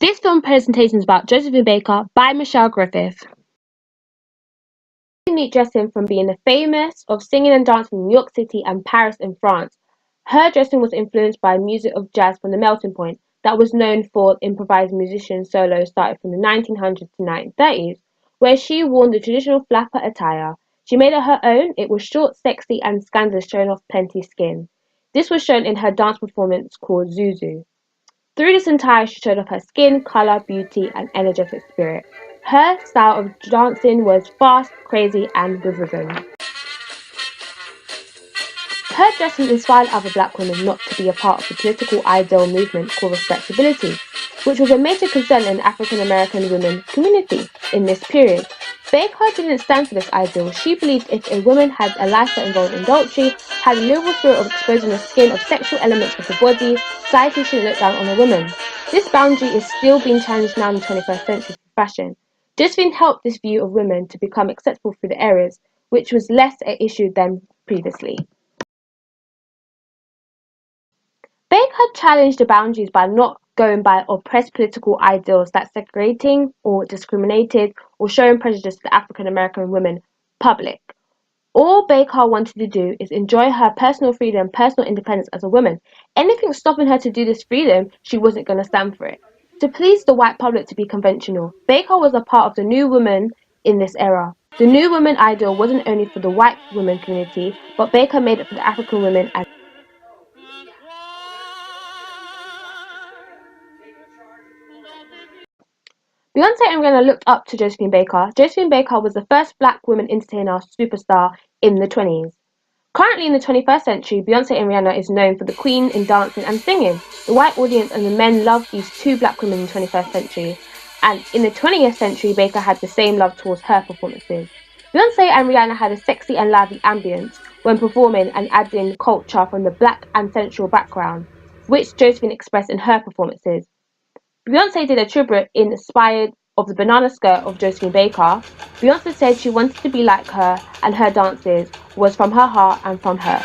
This film presentation is about Josephine Baker by Michelle Griffith. We meet Josephine from being the famous of singing and dancing in New York City and Paris in France. Her dressing was influenced by music of jazz from the melting point that was known for improvised musician solos started from the 1900s to 1930s, where she wore the traditional flapper attire. She made it her own. It was short, sexy, and scandalous, showing off plenty skin. This was shown in her dance performance called Zuzu. Through this entire she showed off her skin, colour, beauty, and energetic spirit. Her style of dancing was fast, crazy, and with rhythm. Her dressing inspired other black women not to be a part of the political ideal movement called respectability, which was a major concern in the African American women community in this period. Baker didn't stand for this ideal. She believed if a woman had a life that involved adultery, had a liberal spirit of exposing the skin of sexual elements of the body, society shouldn't look down on a woman. This boundary is still being challenged now in the 21st century through fashion. Josephine helped this view of women to become acceptable through the areas, which was less an issue than previously. Baker challenged the boundaries by not going by oppressed political ideals that segregating or discriminated or showing prejudice to the African American women public. All Baker wanted to do is enjoy her personal freedom, personal independence as a woman. Anything stopping her to do this freedom, she wasn't going to stand for it. To please the white public to be conventional, Baker was a part of the new woman in this era. The new woman ideal wasn't only for the white women community, but Baker made it for the African women as Beyonce and Rihanna looked up to Josephine Baker. Josephine Baker was the first black woman entertainer superstar in the 20s. Currently in the 21st century, Beyonce and Rihanna is known for the queen in dancing and singing. The white audience and the men loved these two black women in the 21st century. And in the 20th century, Baker had the same love towards her performances. Beyonce and Rihanna had a sexy and lively ambience when performing and adding culture from the black and sensual background, which Josephine expressed in her performances. Beyonce did a tribute inspired of the banana skirt of Josephine Baker. Beyonce said she wanted to be like her and her dances was from her heart and from her.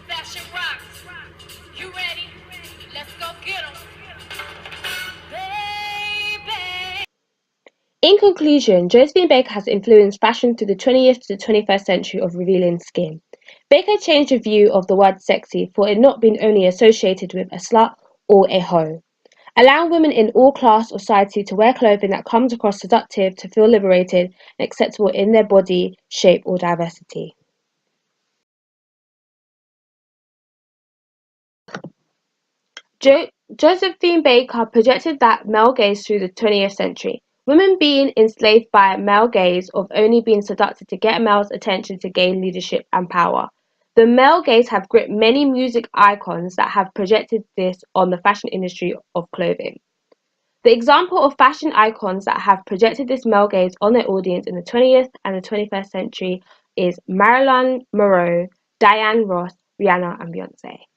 Fashion rocks. You ready? Let's go get 'em. Baby. In conclusion, Josephine Baker has influenced fashion through the 20th to the 21st century of revealing skin. Baker changed the view of the word sexy for it not being only associated with a slut or a hoe, allowing women in all class of society to wear clothing that comes across seductive, to feel liberated and acceptable in their body, shape or diversity. Josephine Baker projected that male gaze through the 20th century. Women being enslaved by male gaze of only being seductive to get male's attention to gain leadership and power. The male gaze have gripped many music icons that have projected this on the fashion industry of clothing. The example of fashion icons that have projected this male gaze on their audience in the 20th and the 21st century is Marilyn Monroe, Diana Ross, Rihanna and Beyonce.